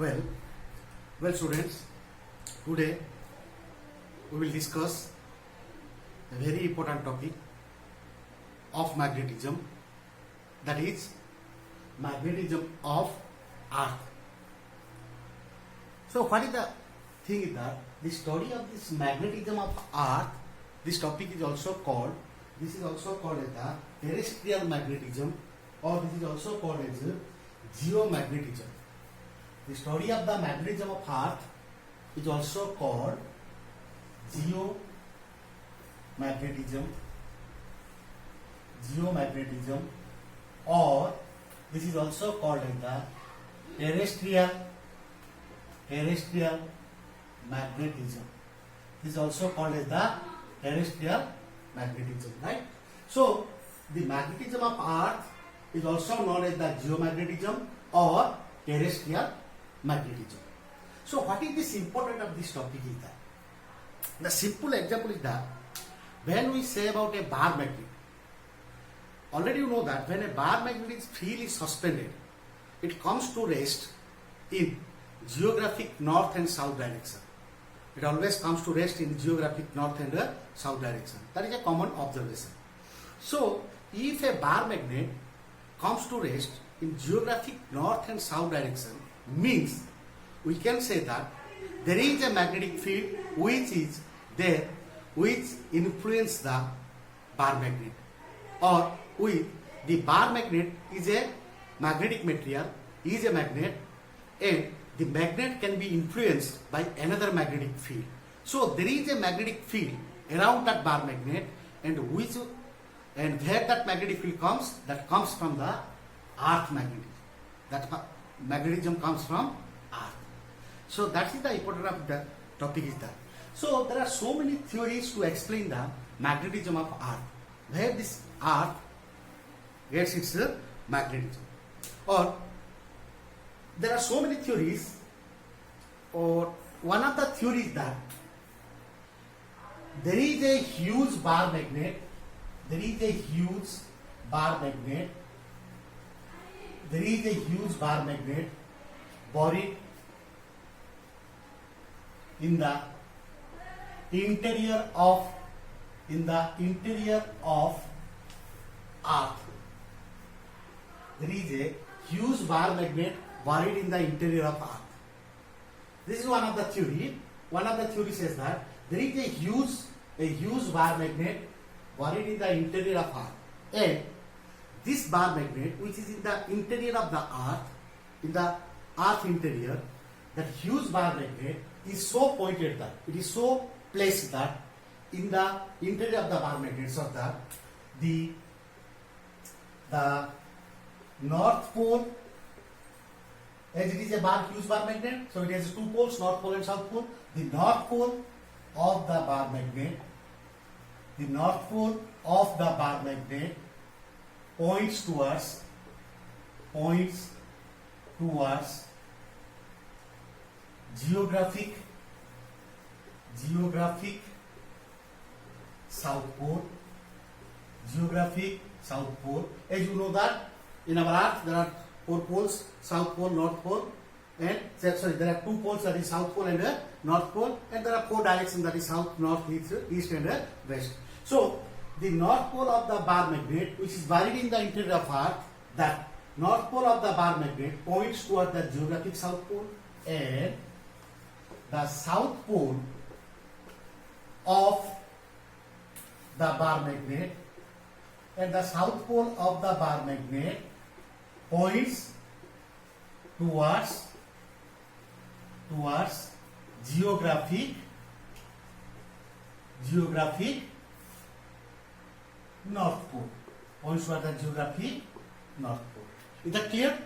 Well, students, today we will discuss a very important topic of magnetism, that is magnetism of Earth. So, what is the thing is that the study of this magnetism of Earth, this topic is also called, this is also called as the terrestrial magnetism, or this is also called as geomagnetism. The study of the magnetism of Earth is also called geomagnetism, or this is also called as the terrestrial magnetism. This is also called as the terrestrial magnetism, right? So the magnetism of Earth is also known as the geomagnetism or terrestrial magnetism. So what is this important of this topic is that the simple example is that when we say about a bar magnet, already you know that when a bar magnetic field is suspended, it comes to rest in geographic north and south direction. It always comes to rest in geographic north and south direction. That is a common observation. So if a bar magnet comes to rest in geographic north and south direction, means we can say that there is a magnetic field which is there, which influence the bar magnet, or the bar magnet is a magnetic material, is a magnet, and the magnet can be influenced by another magnetic field. So there is a magnetic field around that bar magnet, and where that magnetic field comes, that comes from the Earth magnetism. That magnetism comes from Earth. So that is the importance of the topic is that. So there are so many theories to explain the magnetism of Earth, where this Earth gets its magnetism, or there are so many theories, or one of the theories that there is a huge bar magnet, buried in the interior of Earth. There is a huge bar magnet buried in the interior of Earth. This is one of the theory. One of the theory says that there is a huge bar magnet buried in the interior of Earth, and this bar magnet, which is in the interior of the Earth, in the Earth interior, that huge bar magnet is so pointed that it is so placed that in the interior of the bar magnet, so that the North Pole, as it is a huge bar magnet, so it has two poles, North Pole and South Pole. The North Pole of the bar magnet, points towards geographic South Pole. As you know that in our Earth there are four poles: South Pole, North Pole, and there are two poles, that is South Pole and North Pole, and there are four directions, that is South, North, East and West. So the North Pole of the bar magnet, which is buried in the interior of Earth, that North Pole of the bar magnet points toward the geographic South Pole, and the South Pole of the bar magnet, points towards geographic North Pole. Points towards the geographic North Pole. Is that clear?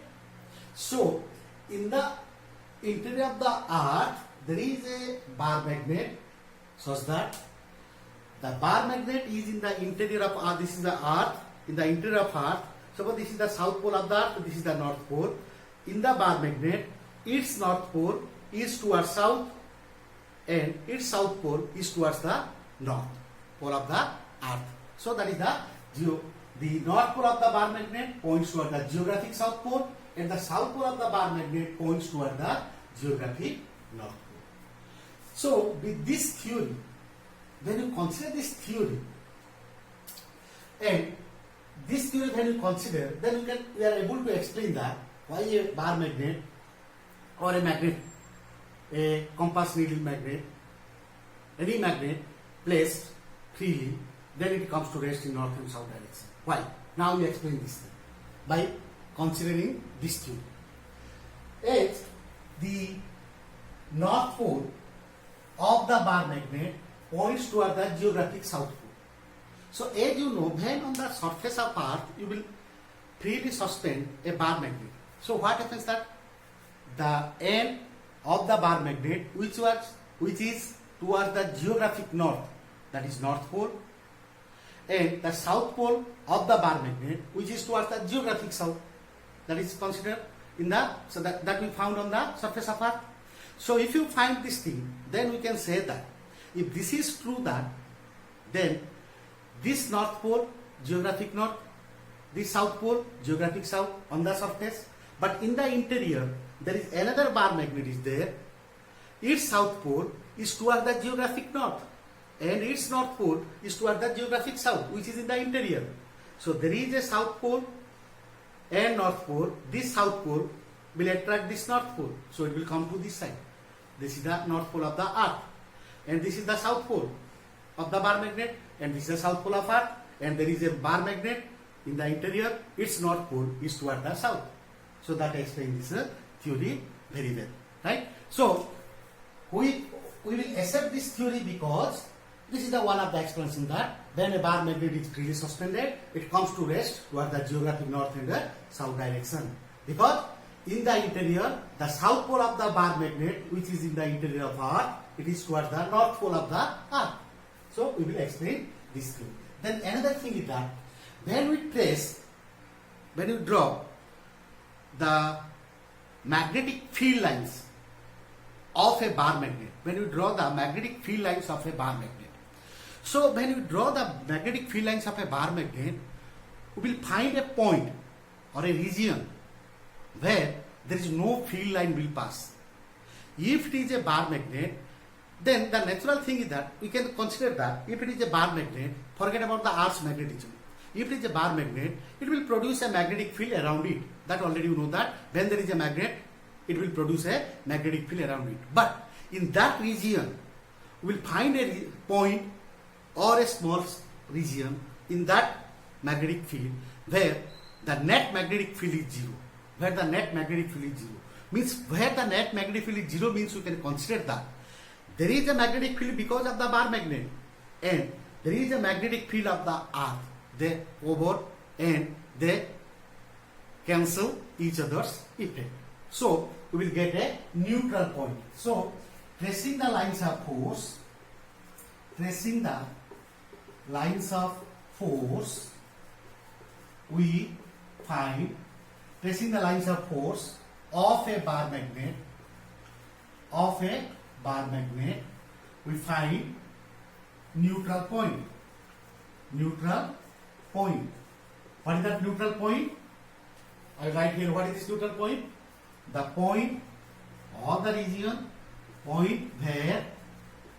So in the interior of the Earth there is a bar magnet, such that the bar magnet is in the interior of Earth. This is the Earth, in the interior of Earth. Suppose this is the South Pole of the Earth, this is the North Pole. In the bar magnet, its North Pole is towards South, and its South Pole is towards the North Pole of the Earth. So that is the North Pole of the bar magnet points toward the geographic South Pole, and the South Pole of the bar magnet points toward the geographic North Pole. So with this theory, when you consider this theory, and this theory when you consider, then we are able to explain that why a bar magnet or a magnet, a compass needle magnet, any magnet placed freely, then it comes to rest in north and south direction. Why? Now we explain this thing by considering this theory. As the north pole of the bar magnet points toward the geographic south pole. So as you know, when on the surface of Earth you will freely suspend a bar magnet. So what happens that the end of the bar magnet which is towards the geographic north, that is north pole, and the south pole of the bar magnet which is towards the geographic south, that is considered in the, so that we found on the surface of Earth. So if you find this thing, then we can say that if this is true, that then this north pole geographic north, this south pole geographic south on the surface, but in the interior there is another bar magnet is there. Its south pole is toward the geographic north and its north pole is toward the geographic south, which is in the interior. So there is a south pole and north pole. This south pole will attract this north pole, so it will come to this side. This is the north pole of the Earth, and this is the south pole of the bar magnet, and this is the south pole of Earth, and there is a bar magnet in the interior. Its north pole is toward the south. So that explains this theory very well, right? So we will accept this theory because this is the one of the explanation that when a bar magnet is freely suspended, it comes to rest toward the geographic north and the south direction, because in the interior, the south pole of the bar magnet, which is in the interior of Earth, it is towards the north pole of the Earth. So we will explain this thing. Then another thing is that when you draw the magnetic field lines of a bar magnet, when you draw the magnetic field lines of a bar magnet. So when you draw the magnetic field lines of a bar magnet, we will find a point or a region where there is no field line will pass. If it is a bar magnet, then the natural thing is that we can consider that if it is a bar magnet, forget about the Earth's magnetism. If it is a bar magnet, it will produce a magnetic field around it. That already you know that when there is a magnet, it will produce a magnetic field around it. But in that region, we will find a point or a small region in that magnetic field where the net magnetic field is zero. Where the net magnetic field is zero. Means where the net magnetic field is zero means we can consider that there is a magnetic field because of the bar magnet and there is a magnetic field of the Earth. They over and they cancel each other's effect. So we will get a neutral point. So tracing the lines of force, we find tracing the lines of force of a bar magnet, we find neutral point. What is that neutral point? I write here what is this neutral point? The point or the region, point where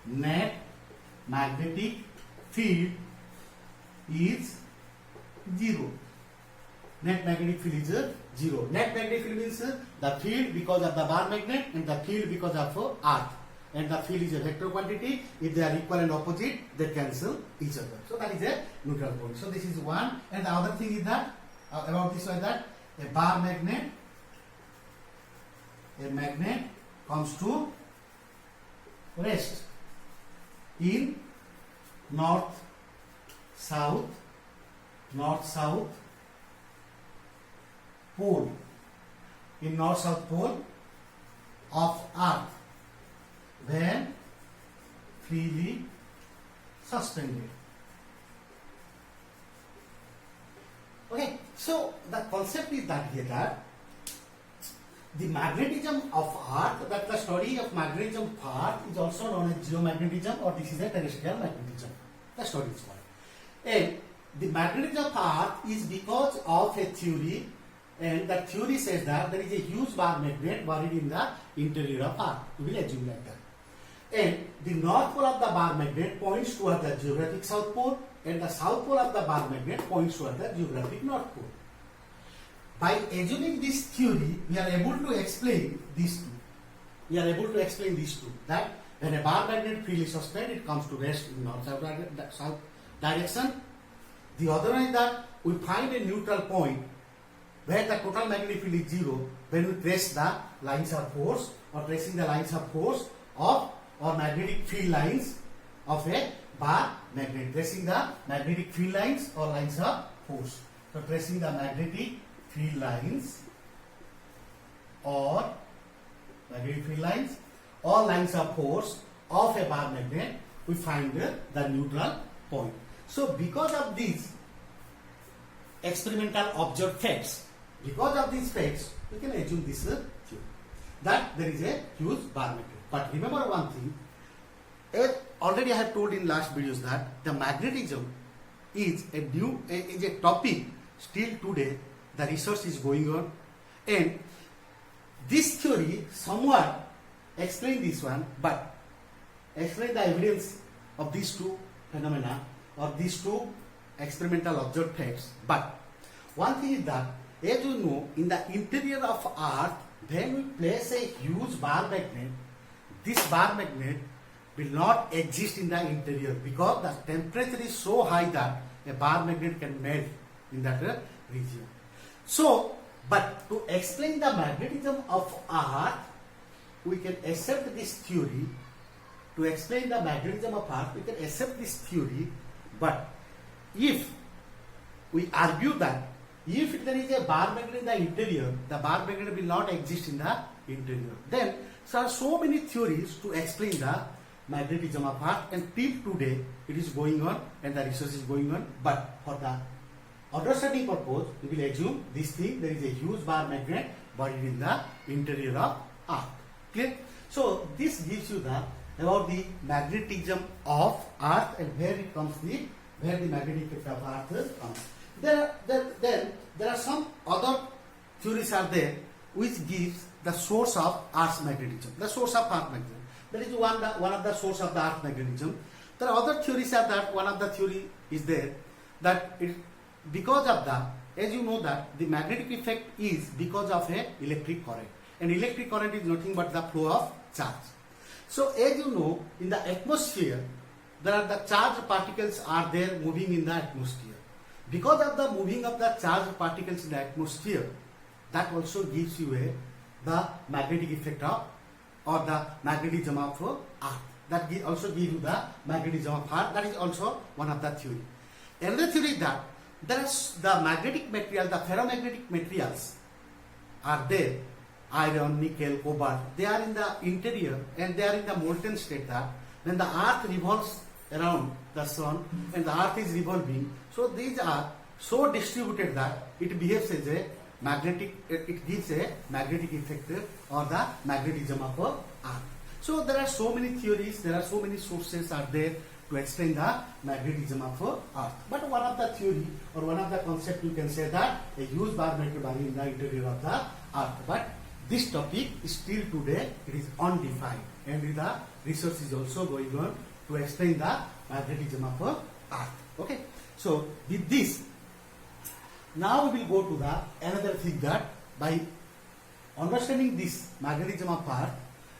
net magnetic field is zero. Net magnetic field is zero. Net magnetic field means the field because of the bar magnet and the field because of Earth. And the field is a vector quantity. If they are equal and opposite, they cancel each other. So that is a neutral point. So this is one. And the other thing is that about this one, that a bar magnet, comes to rest in north-south pole, in north-south pole of Earth when freely suspended. Okay, so the concept is that here that the magnetism of Earth, that the study of magnetism of Earth is also known as geomagnetism, or this is a terrestrial magnetism. The study is one. And the magnetism of Earth is because of a theory And the theory says that there is a huge bar magnet buried in the interior of Earth. We will assume like that. And the north pole of the bar magnet points toward the geographic south pole, and the south pole of the bar magnet points toward the geographic north pole. By assuming this theory, we are able to explain these two. We are able to explain these two. That when a bar magnet field is sustained, it comes to rest in north-south direction. The other one is that we find a neutral point where the total magnetic field is zero when we trace the lines of force, or tracing the lines of force of or magnetic field lines of a bar magnet. Tracing the magnetic field lines or lines of force. So tracing the magnetic field lines or lines of force of a bar magnet, we find the neutral point. So because of these experimental observed facts, because of these facts, we can assume this theory that there is a huge bar magnet. But remember one thing, already I have told in last videos that the magnetism is a topic still today. The research is going on, and this theory somewhat explain this one, but explain the evidence of these two phenomena or these two experimental observed facts. But one thing is that, as you know, in the interior of Earth, when we place a huge bar magnet, this bar magnet will not exist in the interior because the temperature is so high that a bar magnet can melt in that region. So, but to explain the magnetism of Earth, we can accept this theory. To explain the magnetism of Earth, we can accept this theory. But if we argue that if there is a bar magnet in the interior, the bar magnet will not exist in the interior, then there are so many theories to explain the magnetism of Earth, and till today it is going on and the research is going on. But for the understanding purpose, we will assume this thing, there is a huge bar magnet buried in the interior of Earth. Clear? So this gives you about the magnetism of Earth and where it comes, where the magnetic effect of Earth comes. There are some other theories are there which gives the source of Earth's magnetism. The source of Earth magnetism. That is one of the source of the Earth magnetism. There are other theories are that one of the theory is there that it because of the, as you know that the magnetic effect is because of a electric current, and electric current is nothing but the flow of charge. So as you know, in the atmosphere there are the charged particles are there moving in the atmosphere. Because of the moving of the charged particles in the atmosphere, that also gives you the magnetic effect of or the magnetism of Earth. That also gives you the magnetism of Earth. That is also one of the theory. Another theory is that there is the magnetic material, the ferromagnetic materials are there, iron, nickel, cobalt. They are in the interior and they are in the molten state. That when the Earth revolves around the sun and the Earth is revolving, so these are so distributed that it behaves as a magnetic. It gives a magnetic effect or the magnetism of Earth. So there are so many theories. There are so many sources are there to explain the magnetism of Earth. But one of the theory or one of the concept you can say that a huge bar magnet buried in the interior of the Earth. But this topic is still today it is undefined, and the research is also going on to explain the magnetism of Earth. Okay. So with this, now we will go to the another thing that by understanding this magnetism of Earth,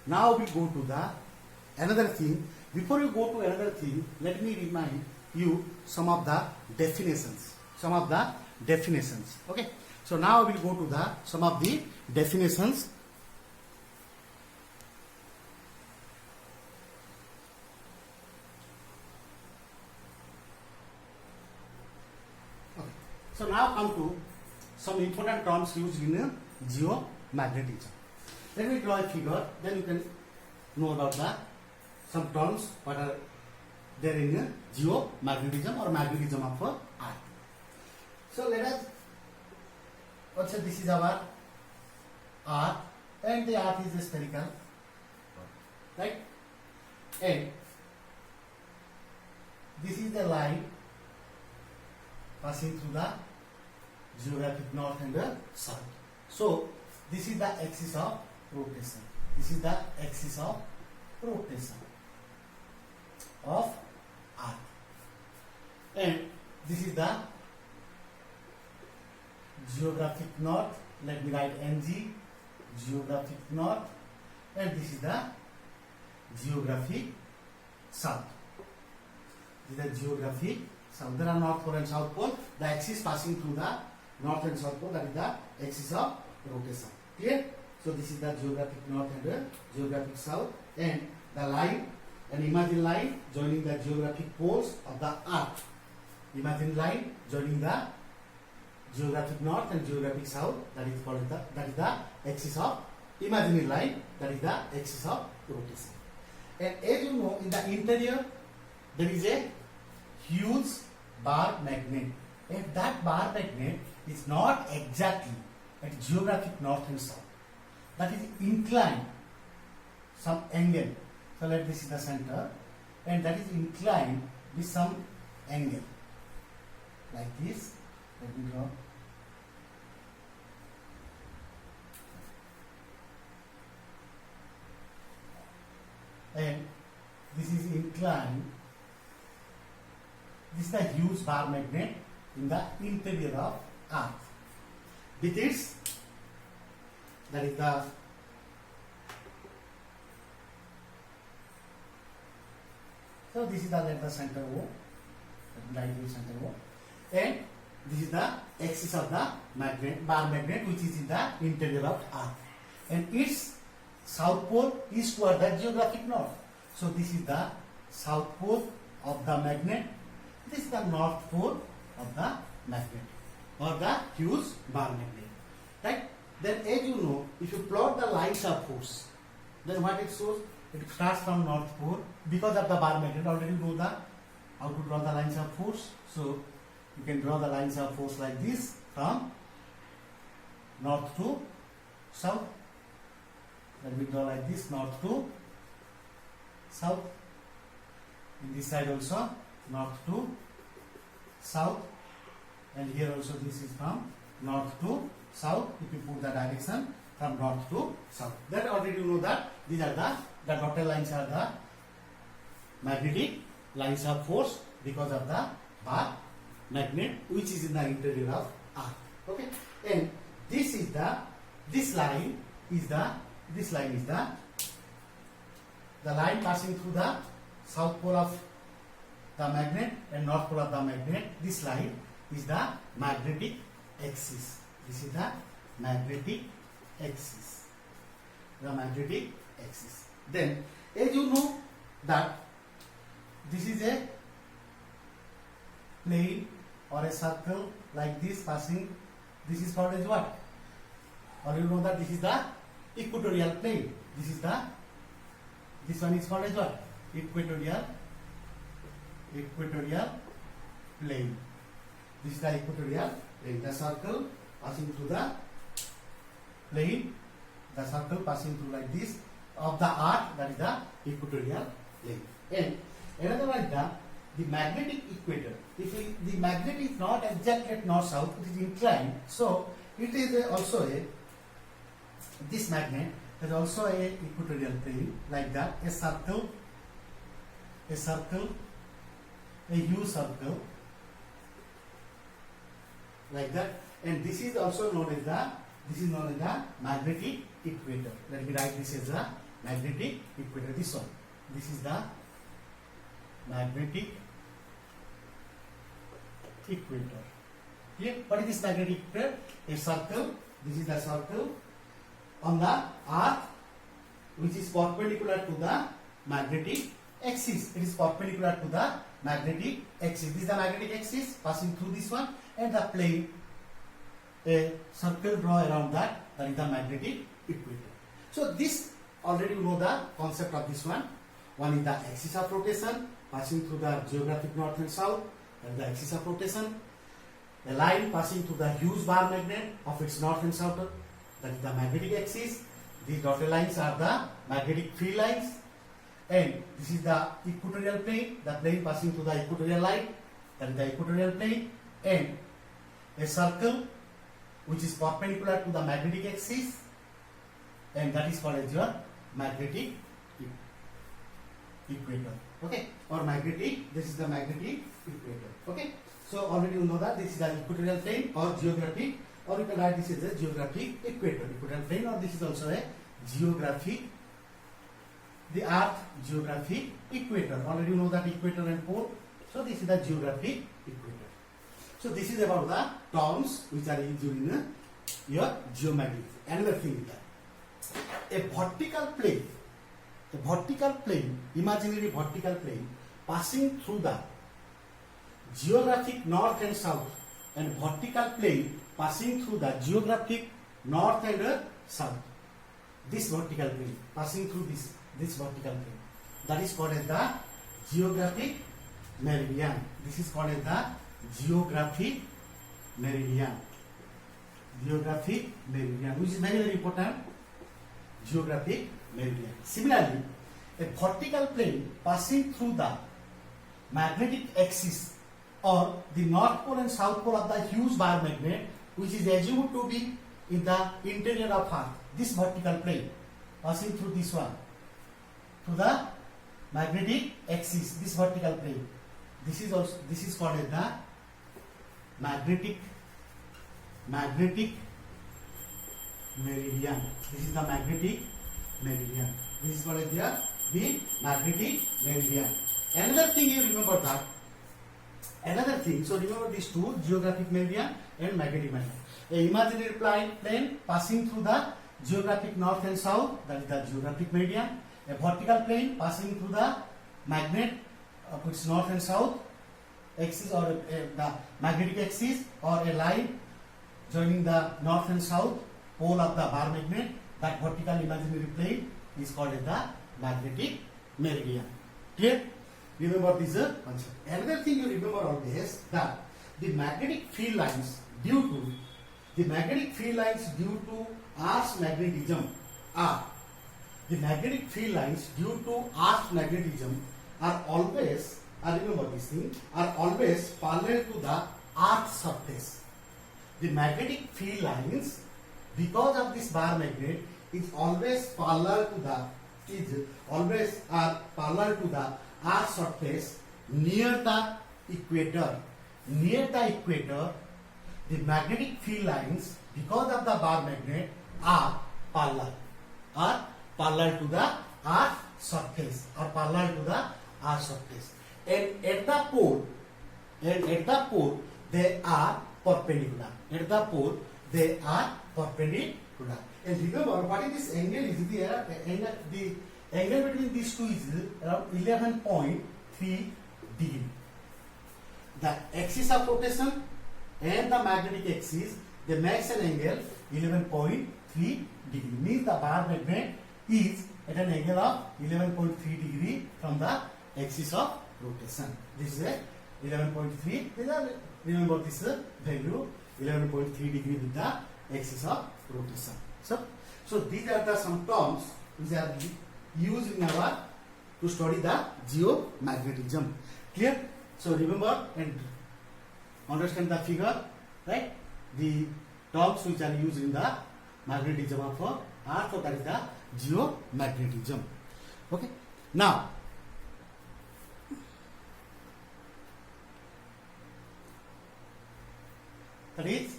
now we go to the another thing. Before you go to another thing, let me remind you some of the definitions. Okay. So now we will go to some of the definitions. Okay. So now come to some important terms used in geomagnetism. Let me draw a figure, then you can know about some terms what are there in geomagnetism or magnetism of Earth. So let us also, this is our Earth, and the Earth is spherical, right? And this is the line passing through the geographic north and the south. So this is the axis of rotation. This is the axis of rotation of Earth, and this is the geographic north. Let me write NG, geographic north, and this is the geographic south. This is the geographic south. There are north pole and south pole. The axis passing through the north and south pole, that is the axis of rotation. Clear? So this is the geographic north and the geographic south, and the line, an imaginary line joining the geographic poles of the Earth. Imaginary line joining the geographic north and geographic south, that is called the axis of imaginary line, that is the axis of rotation. And as you know, in the interior there is a huge bar magnet, and that bar magnet is not exactly at geographic north and south. That is inclined some angle. So let this is the center, and that is inclined with some angle like this. Let me draw. And this is inclined. This is the huge bar magnet in the interior of Earth. With its, that is the so this is the center O, right center O, and this is the axis of the magnet, bar magnet, which is in the interior of Earth, and its south pole is toward the geographic north. So this is the south pole of the magnet. This is the north pole of the magnet, or the huge bar magnet, right? Then as you know, if you plot the lines of force, then what it shows? It starts from north pole because of the bar magnet. Already know the how to draw the lines of force. So you can draw the lines of force like this from north to south. Let me draw like this, north to south. In this side also, north to south, and here also this is from north to south. If you put the direction from north to south, then already you know that these are the dotted lines are the magnetic lines of force because of the bar magnet which is in the interior of Earth. Okay, and this line is the line passing through the south pole of the magnet and north pole of the magnet. This line is the magnetic axis. This is the magnetic axis. The magnetic axis. Then, as you know that this is a plane or a circle like this passing. This is called as what? Or you know that this is the equatorial plane. This one is called as what? Equatorial plane. This is the equatorial plane. The circle passing through the plane. The circle passing through like this of the Earth, that is the equatorial plane. And another one is the magnetic equator. If the magnet is not exactly at north south, it is inclined. So it is also this magnet is also a equatorial plane like that. A circle, a U circle like that. And this is also known as the magnetic equator. Let me write this as the magnetic equator. This one. This is the magnetic equator. Here, what is this magnetic equator? A circle. This is the circle on the Earth, which is perpendicular to the magnetic axis. It is perpendicular to the magnetic axis. This is the magnetic axis passing through this one, and the plane, a circle draw around that. That is the magnetic equator. So this already you know the concept of this one. One is the axis of rotation passing through the geographic north and south, and the axis of rotation. A line passing through the huge bar magnet of its north and south, that is the magnetic axis. These dotted lines are the magnetic field lines, and this is the equatorial plane, the plane passing through the equatorial line, that is the equatorial plane, and a circle which is perpendicular to the magnetic axis, and that is called as your magnetic equator. Okay, or magnetic, this is the magnetic equator. Okay, so already you know that this is the equatorial plane or geographic, or you can write this as a geographic equator, equatorial plane, or this is also a geographic, the earth geographic equator. Already you know that equator and pole, so this is the geographic equator. So this is about the terms which are used in your geometry. Another thing is that a vertical plane, imaginary vertical plane passing through the geographic north and south, and vertical plane passing through the geographic north and south. This vertical plane passing through this vertical plane, that is called as the geographic meridian. This is called as the geographic meridian. Geographic meridian, which is very, very important. Geographic meridian. Similarly, a vertical plane passing through the magnetic axis or the north pole and south pole of the huge bar magnet, which is assumed to be in the interior of Earth. This vertical plane passing through this one, through the magnetic axis, this vertical plane. This is called as the magnetic meridian. This is the magnetic meridian. This is called as the magnetic meridian. Another thing you remember that. Another thing, so remember these two, geographic meridian and magnetic meridian. A imaginary plane passing through the geographic north and south, that is the geographic meridian. A vertical plane passing through the magnet which is north and south axis, or the magnetic axis, or a line joining the north and south pole of the bar magnet, that vertical imaginary plane is called as the magnetic meridian. Clear? Remember this concept. Another thing you remember always, that the magnetic field lines due to Earth's magnetism are always, remember this thing, are always parallel to the Earth's surface. The magnetic field lines, because of this bar magnet, is always parallel to the Earth's surface near the equator. Near the equator, the magnetic field lines, because of the bar magnet, are parallel to the Earth's surface, and at the pole, they are perpendicular. And remember, what is this angle? Is the angle between these two is around 11.3 degree. The axis of rotation and the magnetic axis, they makes an angle 11.3 degree. Means the bar magnet is at an angle of 11.3 degree from the axis of rotation. This is 11.3. Remember this value, 11.3 degree with the axis of rotation. So these are the some terms which are used in our to study the geomagnetism. Clear? So remember and understand the figure, right? The terms which are used in the magnetism of Earth, so that is the geomagnetism. Okay. Now, that is,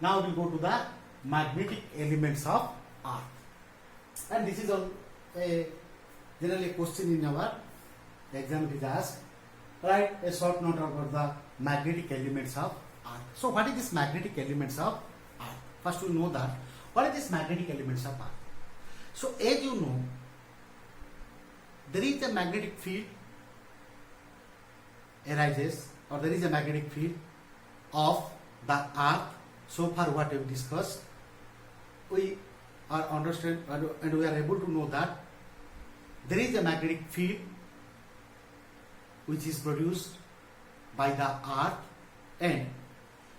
now we will go to the magnetic elements of Earth. And this is a generally a question in our exam. It is asked. Write a short note about the magnetic elements of Earth. So what is this magnetic elements of Earth? First we know that what is this magnetic elements of Earth. So as you know, there is a magnetic field arises, or there is a magnetic field of the Earth. So far what we have discussed, we are understand and we are able to know that there is a magnetic field which is produced by the Earth, and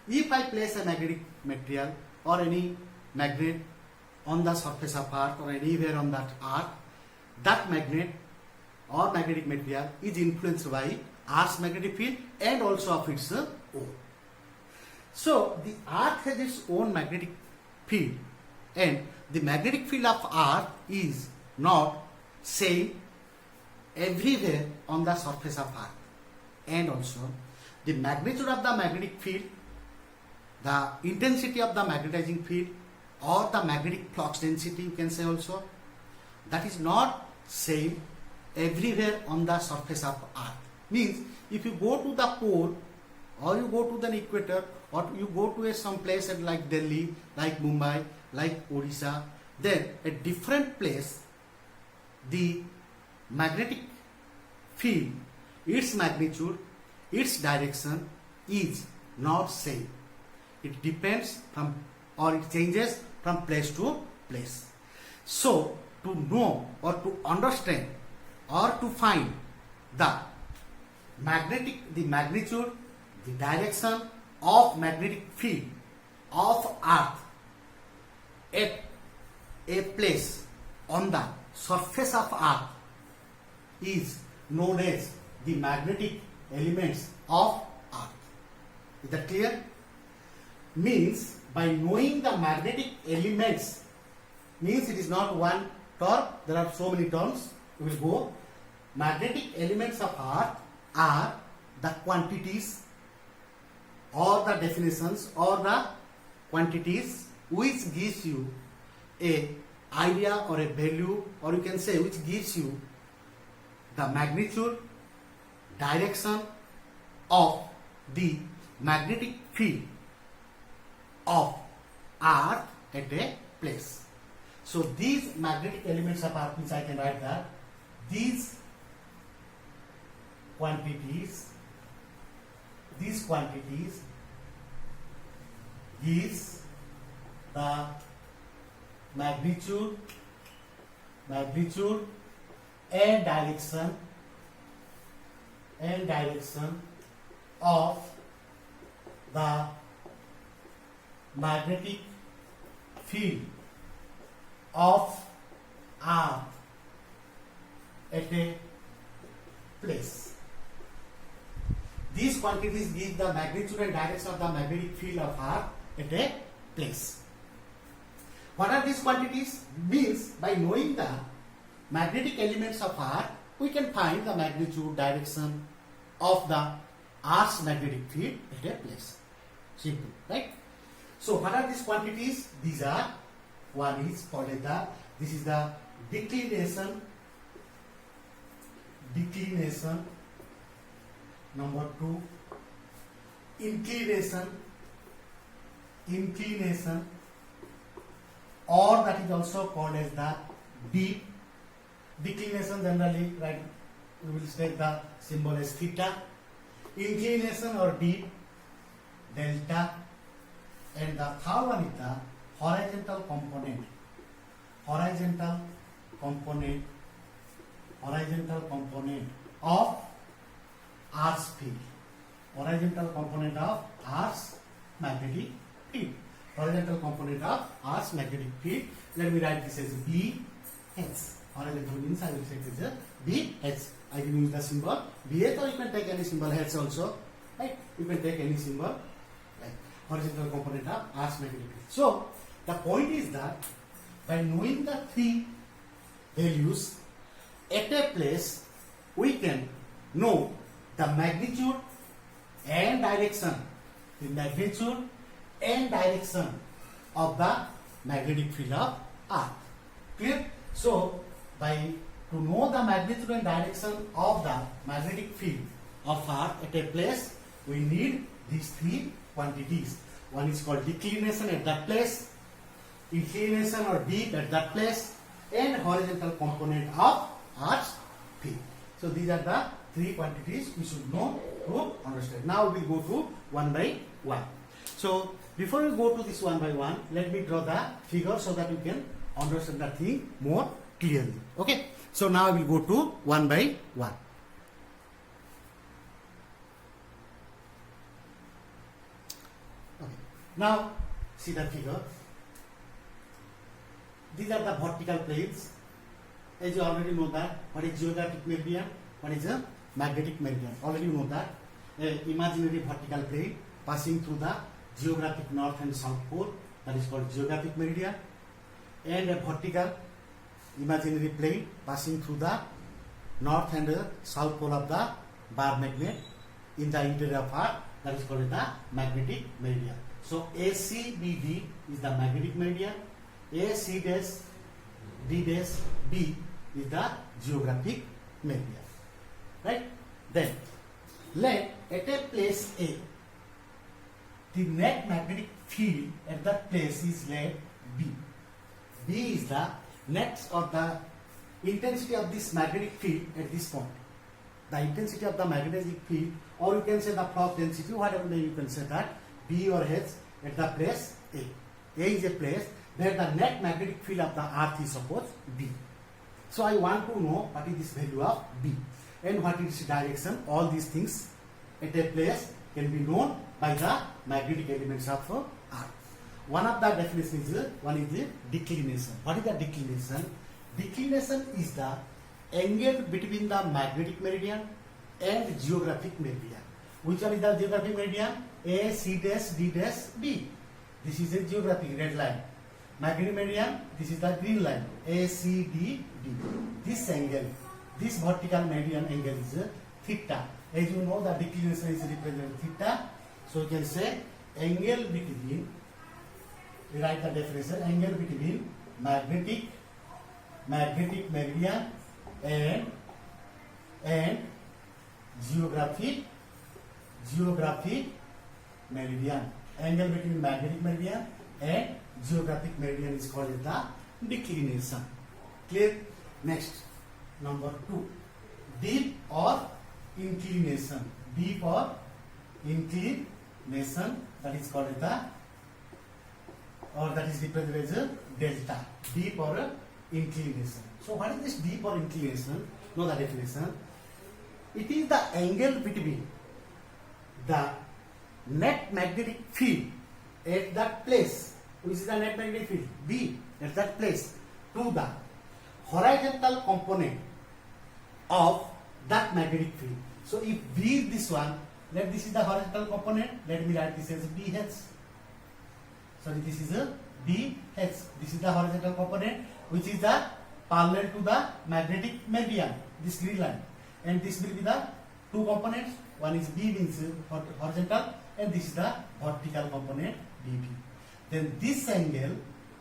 if I place a magnetic material or any magnet on the surface of Earth or anywhere on that Earth, that magnet or magnetic material is influenced by Earth's magnetic field and also of its own. So the earth has its own magnetic field, and the magnetic field of earth is not same everywhere on the surface of earth. And also the magnitude of the magnetic field, the intensity of the magnetizing field, or the magnetic flux density, you can say also, that is not same everywhere on the surface of earth. Means if you go to the pole, or you go to the equator, or you go to some place like Delhi, like Mumbai, like Odisha, then a different place, the magnetic field, its magnitude, its direction is not same. It depends from, or it changes from place to place. So to know or to understand or to find the magnitude, the direction of magnetic field of earth at a place on the surface of earth is known as the magnetic elements of earth. Is that clear? Means by knowing the magnetic elements, means it is not one term, there are so many terms. We will go. Magnetic elements of earth are the quantities or the definitions or the quantities which gives you a idea or a value, or you can say which gives you the magnitude, direction of the magnetic field of earth at a place. So these magnetic elements of earth, which I can write that these quantities gives the magnitude and direction of the magnetic field of earth at a place. These quantities give the magnitude and direction of the magnetic field of earth at a place. What are these quantities? Means by knowing the magnetic elements of earth, we can find the magnitude, direction of the earth's magnetic field at a place. Simple, right? So what are these quantities? These are, one is called as this is the declination. Number 2, inclination, or that is also called as the dip. Declination generally, right, we will take the symbol as theta. Inclination or dip, delta. And the third one is the horizontal component of Earth's field. Horizontal component of Earth's magnetic field. Horizontal component of Earth's magnetic field. Let me write this as BH. Horizontal means I will say it as BH. I can use the symbol BH, or you can take any symbol H also. Right? You can take any symbol like horizontal component of Earth's magnetic field. So the point is that by knowing the three values at a place, we can know the magnitude and direction. The magnitude and direction of the magnetic field of Earth. Clear? So to know the magnitude and direction of the magnetic field of Earth at a place, we need these three quantities. One is called declination at that place, inclination or dip at that place, and horizontal component of Earth's field. So these are the three quantities we should know to understand. Now we will go to one by one. So before we go to this one by one, let me draw the figure so that you can understand the thing more clearly. Okay. So now we will go to one by one. Okay. Now see the figure. These are the vertical planes. As you already know that, what is geographic meridian, what is a magnetic meridian. Already you know that. An imaginary vertical plane passing through the geographic north and south pole, that is called geographic meridian, and a vertical imaginary plane passing through the north and south pole of the bar magnet in the interior of Earth, that is called the magnetic meridian. So ACBD is the magnetic meridian, AC dash D dash B is the geographic meridian. Right? Then let at a place A, the net magnetic field at that place is let B. B is the net or the intensity of this magnetic field at this point. The intensity of the magnetic field, or you can say the flux density, whatever you can say that, B or H at the place A. A is a place where the net magnetic field of the Earth is supposed B. So I want to know what is this value of B and what is its direction. All these things at a place can be known by the magnetic elements of Earth. One of the definitions is one is the declination. What is the declination? Declination is the angle between the magnetic meridian and geographic meridian. Which one is the geographic meridian? A, C dash, D dash, B. This is a geographic red line. Magnetic meridian, this is the green line. A, C, D, D. This angle, this vertical meridian angle is theta. As you know, the declination is represented theta. So you can say angle between, we write the definition, angle between magnetic meridian and geographic meridian. Angle between magnetic meridian and geographic meridian is called the declination. Clear? Next, number 2, dip or inclination. Dip or inclination, that is called the, or that is represented as a delta. Dip or inclination. So what is this dip or inclination? Know the definition. It is the angle between the net magnetic field at that place, which is the net magnetic field B at that place, to the horizontal component of that magnetic field. So if B is this one, let this is the horizontal component, let me write this as BH. Sorry, this is a BH. This is the horizontal component which is the parallel to the magnetic meridian, this green line. And this will be the two components. One is B means horizontal, and this is the vertical component DB. Then this angle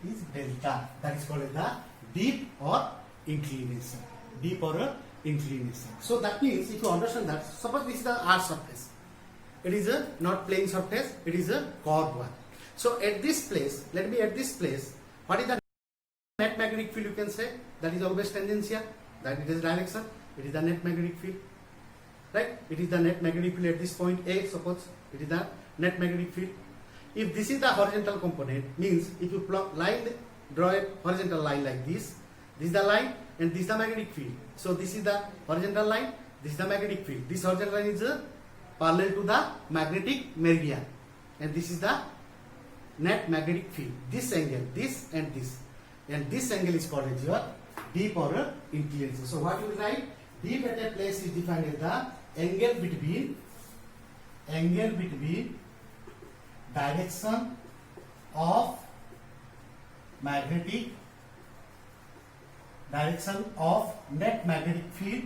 is delta. That is called the dip or inclination. Dip or inclination. So that means if you understand that, suppose this is the Earth surface. It is a not plane surface, it is a curved one. So at this place, let me at this place, what is the net magnetic field? You can say that is always tangential, that it is direction. It is the net magnetic field, right? It is the net magnetic field at this point A. Suppose it is the net magnetic field. If this is the horizontal component, means if you draw a horizontal line like this is the line and this is the magnetic field. So this is the horizontal line, this is the magnetic field. This horizontal line is parallel to the magnetic meridian, and this is the net magnetic field. This angle, this and this angle is called as your dip or inclination. So what you will write? Dip at a place is defined as the angle between direction of net magnetic field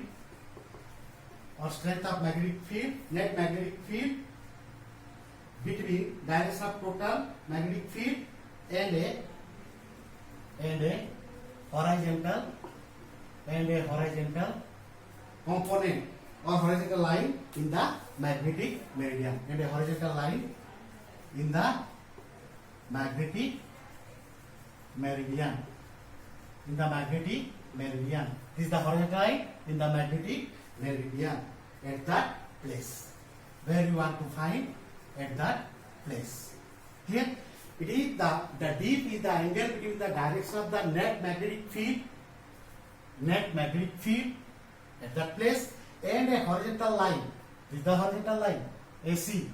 or strength of magnetic field, net magnetic field between direction of total magnetic field and a horizontal component or horizontal line in the magnetic meridian, and a horizontal line in the magnetic meridian. This is the horizontal line in the magnetic meridian at that place where you want to find at that place. Clear? It is the dip is the angle between the direction of the net magnetic field at that place and a horizontal line. This is the horizontal line, AC,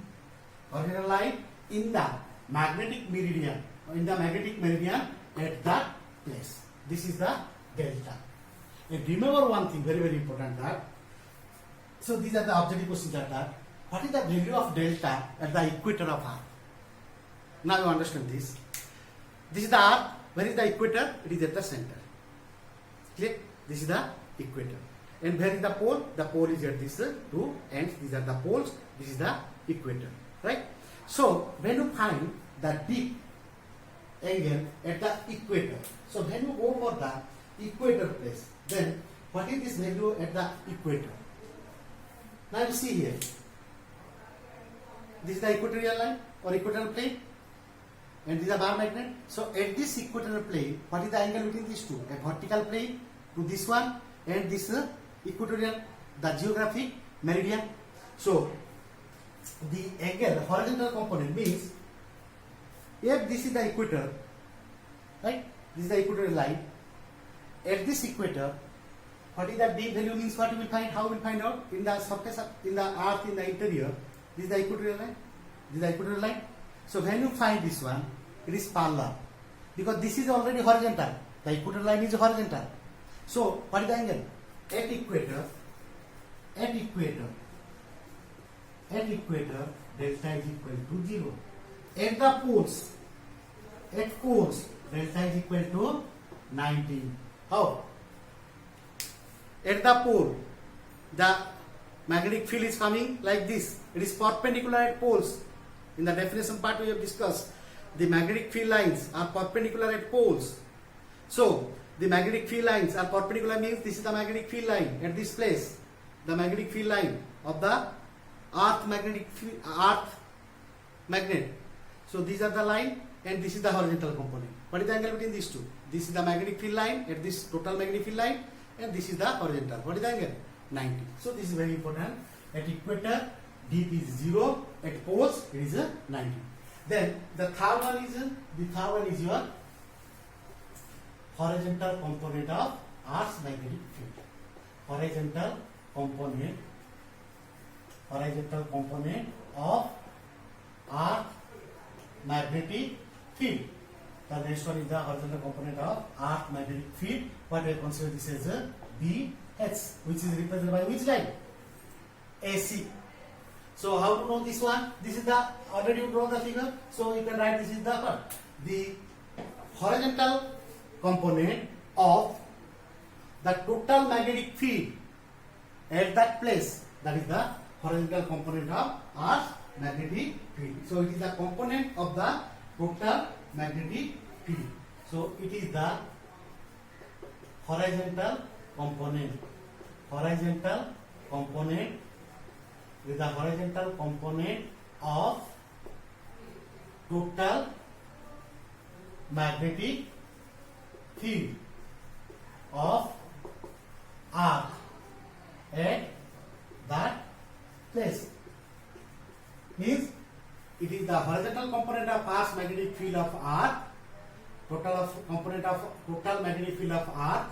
horizontal line in the magnetic meridian at that place. This is the delta. And remember one thing very, very important, that so these are the objective questions, that what is the value of delta at the equator of Earth? Now you understand this. This is the Earth. Where is the equator? It is at the center. Clear? This is the equator. And where is the pole? The pole is at these two ends. These are the poles. This is the equator. Right? So when you find the deep angle at the equator, so when you go for the equator place, then what is this value at the equator? Now you see here. This is the equatorial line or equatorial plane, and this is a bar magnet. So at this equatorial plane, what is the angle between these two? A vertical plane to this one and this equatorial, the geographic meridian. So the angle, horizontal component means if this is the equator, right? This is the equatorial line. At this equator, what is the D value means what you will find? How you will find out? In the surface, in the earth, in the interior, this is the equatorial line. This is the equatorial line. So when you find this one, it is parallel because this is already horizontal. The equatorial line is horizontal. So what is the angle? At equator, delta is equal to 0. At the poles, delta is equal to 19. How? At the pole, the magnetic field is coming like this. It is perpendicular at poles. In the definition part we have discussed, the magnetic field lines are perpendicular at poles. So the magnetic field lines are perpendicular means this is the magnetic field line at this place. The magnetic field line of the earth magnet. So these are the line and this is the horizontal component. What is the angle between these two? This is the magnetic field line at this total magnetic field line, and this is the horizontal. What is the angle? 90. So this is very important. At equator, deep is 0. At poles, it is 90. Then the third one is your horizontal component of Earth's magnetic field. Horizontal component of Earth magnetic field. The next one is the horizontal component of Earth magnetic field. What I consider this as a BH, which is represented by which line? AC. So how to know this one? This is the already you draw the figure. So you can write this is the part. The horizontal component of the total magnetic field at that place. That is the horizontal component of Earth's magnetic field. So it is the component of the total magnetic field. So it is the horizontal component with the horizontal component of total magnetic field of Earth at that place. Means it is the horizontal component of Earth's magnetic field of Earth, component of total magnetic field of Earth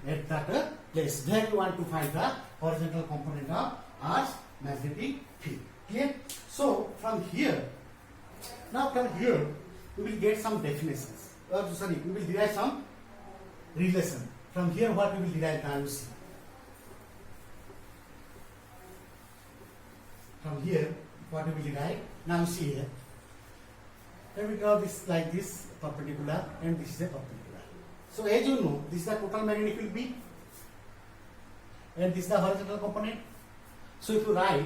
at that place. Then you want to find the horizontal component of Earth's magnetic field. Clear? So from here, we will get some definitions. We will derive some relation. From here, what we will derive now you see. From here, what we will derive now you see here. Let me draw this like this, perpendicular, and this is a perpendicular. So as you know, this is the total magnetic field B, and this is the horizontal component. So if you write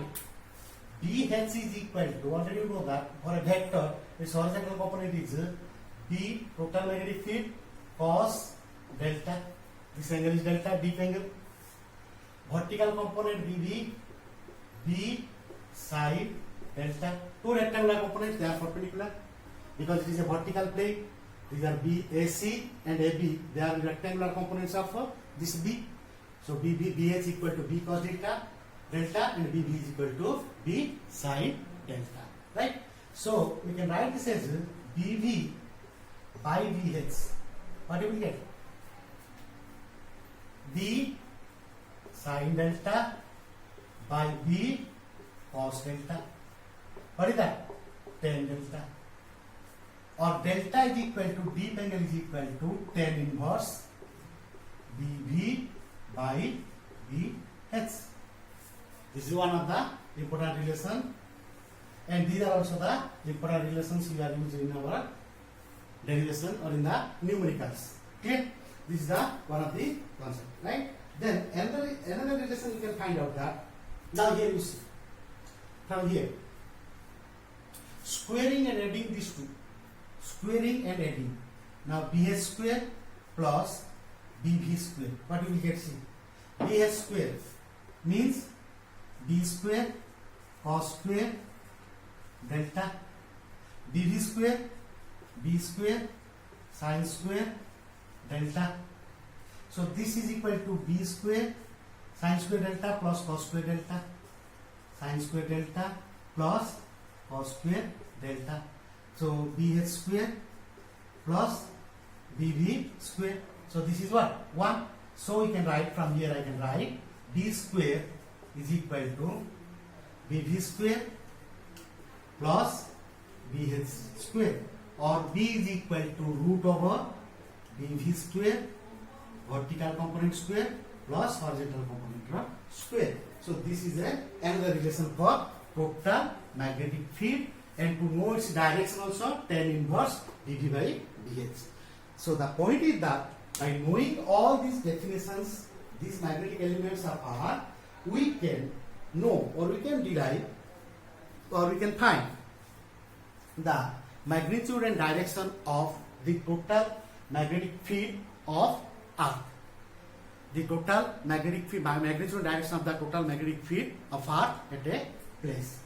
BH is equal to, already you know that for a vector, its horizontal component is B total magnetic field cos delta. This angle is delta, deep angle. Vertical component BB, B side delta. Two rectangular components, they are perpendicular because it is a vertical plane. These are BAC and AB. They are rectangular components of this B. So BH equal to B cos delta, and BB is equal to B sine delta. Right? So we can write this as BV by BH. What do we get? B sine delta by B cos delta. What is that? Tan delta. Or delta is equal to deep angle is equal to tan inverse BV by BH. This is one of the important relation. and these are also the important relations we are using in our derivation or in the numericals. Clear? This is the one of the concept, right? Then another relation you can find out that now here you see from here squaring and adding these two, squaring and adding. Now bh square plus bv square. What you will get? See, bh square means b square cos square delta, bv square b square sin square delta. So this is equal to b square sin square delta plus cos square delta, sin square delta plus cos square delta. So bh square plus bv square. So this is what? 1. So we can write from here, I can write b square is equal to bv square plus bh square, or b is equal to root over bv square vertical component square plus horizontal component square. So this is another relation for total magnetic field, and to know its direction also tan inverse dv by dh. So the point is that by knowing all these definitions, these magnetic elements of R, we can know or we can derive or we can find the magnitude and direction of the total magnetic field of Earth. The total magnetic field, magnitude and direction of the total magnetic field of Earth at a place.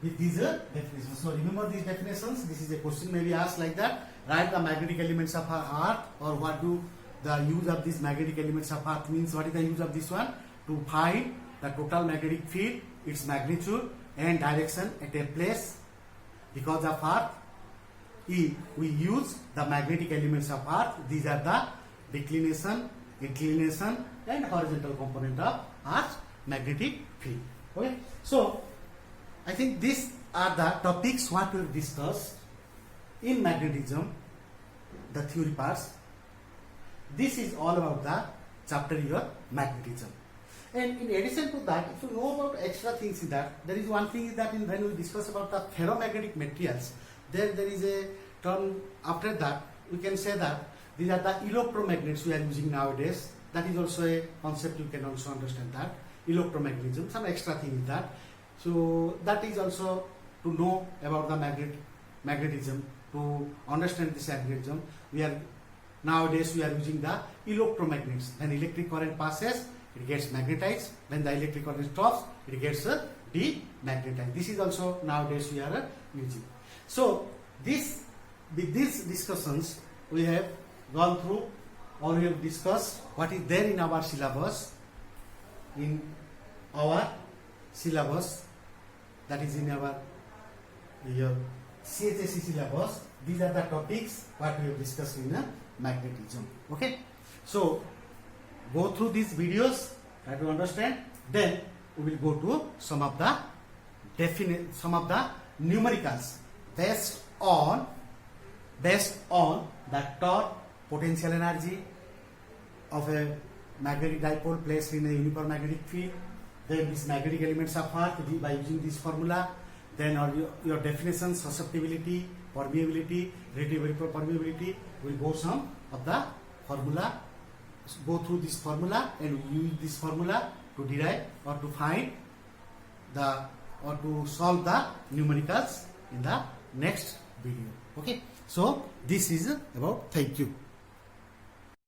With these definitions. So remember these definitions. This is a question may be asked like that. Write the magnetic elements of Earth, or what do the use of these magnetic elements of Earth means. What is the use of this one? To find the total magnetic field, its magnitude and direction at a place. Because of Earth, we use the magnetic elements of Earth. These are the declination, inclination and horizontal component of Earth's magnetic field. Okay. So I think these are the topics what we will discuss in magnetism, the theory parts. This is all about the chapter your magnetism. And in addition to that, if you know about extra things in that, there is one thing is that when we discuss about the ferromagnetic materials, then there is a term after that, we can say that these are the electromagnets we are using nowadays. That is also a concept you can also understand that. Electromagnetism, some extra thing is that. So that is also to know about the magnetism, to understand this magnetism. Nowadays we are using the electromagnets. When electric current passes, it gets magnetized. When the electric current stops, it gets demagnetized. This is also nowadays we are using. So with these discussions, we have gone through or we have discussed what is there in our syllabus. In our syllabus, that is in our CHSE syllabus, these are the topics what we have discussed in magnetism. Okay, so go through these videos, try to understand. Then we will go to some of the numericals based on the torque, potential energy of a magnetic dipole placed in a uniform magnetic field. Then these magnetic elements of Earth by using this formula. Then your definition, susceptibility, permeability, relative permeability. We'll go some of the formula, go through this formula and use this formula to derive or to find or to solve the numericals in the next video. Okay, so this is about. Thank you.